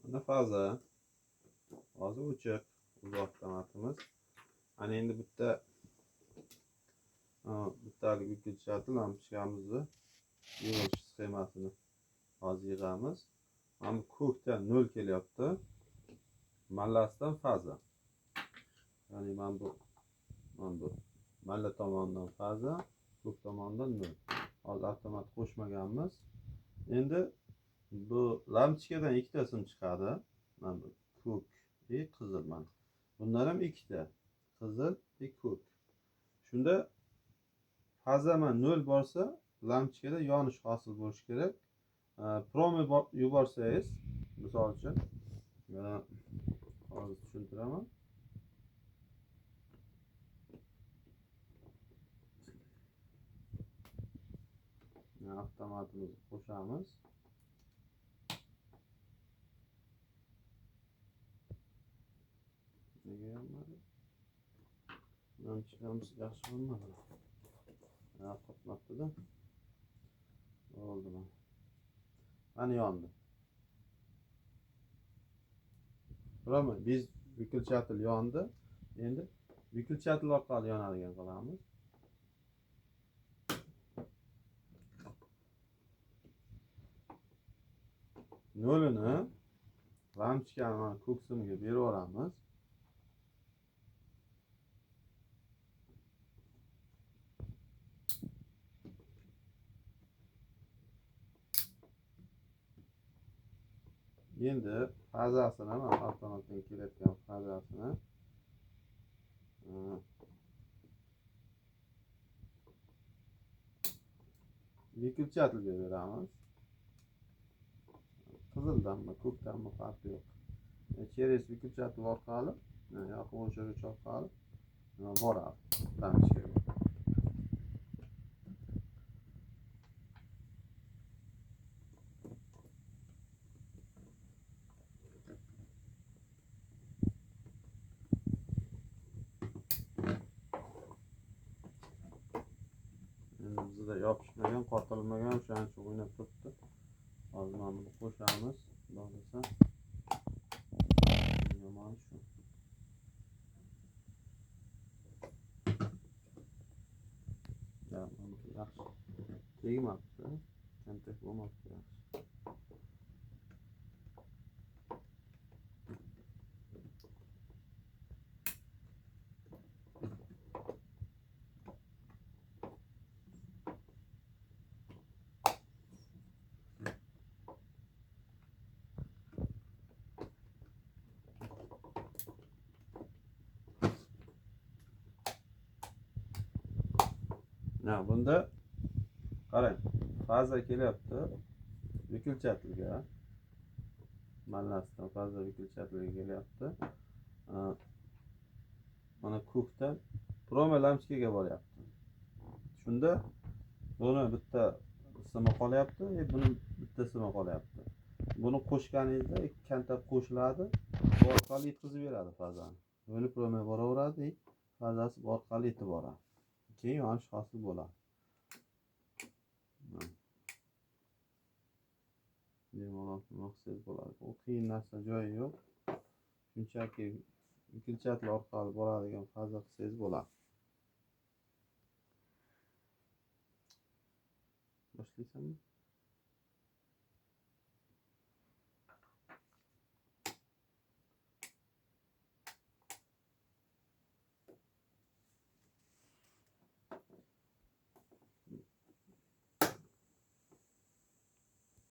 Mana faza hozir o'chiq uzoq avtomatimiz. Ana endi bittalik yig'ilchati lampochkamizni yig'ilish sxemasini hozir yig'amiz. Mana ko'kdan 0 kelyapti. Mallasidan faza. Ya'ni mana bu malla tomonidan faza, ko'k tomonidan 0. Hozir avtomat qo'shmaganmiz. Endi bu lampochkadan ikkitasini chiqadi. Mana bu ko'k va qizil mana. Bundan ham ikkita. Qizil va ko'k. Shunda faza 0 bo'lsa, lampochkada yonish hosil bo'lishi kerak. Promi yuborsangiz, misol uchun, mana hozir tushuntiraman. Avtomatimizni qo'shamiz. Nega bo'lmadi? Lampochkamiz yaxshi bo'lmadi. Qotmoqda-da. Bo'ldi mana. Mana yondi. To'g'rimi? Biz vyuklchatel yondi. Endi vyuklchatel orqali yonadigan qilamiz. Nolini lampochkani ko'k simiga berib yuboramiz. Endi fazasini, mana avtomatdan kelayotgan fazasini vyuklchatelga beramiz. Qizildanmi, ko'kdanmi farqi yo'q. Через vyuklchatel orqali, yoqib o'chiruvchi orqali boradi lampochkaga. Endi bizda yopishmagan, qotilmagan, o'shaning uchun o'ynab turibdi. Hozir mana buni qo'shamiz. Bo'lsa yomon shu. Yaxshi. Tegmabdi. Kontak bo'lmabdi yaxshi. Bunda qarang, faza kelyapti vyuklchatelga. Mallasidan faza vyuklchatelga kelyapti. Mana ko'kdan promo lampochkaga boryapti. Shunda buni bitta simi qolyapti, buni bitta simi qolyapti. Buni qo'shganingizda ikki kontak qo'shiladi, bu orqali yetkazib beradi fazani. Buni promo boraveradi, fazasi bu orqali yetib boradi. Keyin yonish hosil bo'ladi. Bemalol maqsad bo'ladi. U qiyin narsa joyi yo'q. Shunchaki vyuklchatel orqali boradigan faza qilsangiz bo'ladi. Boshlaysanmi?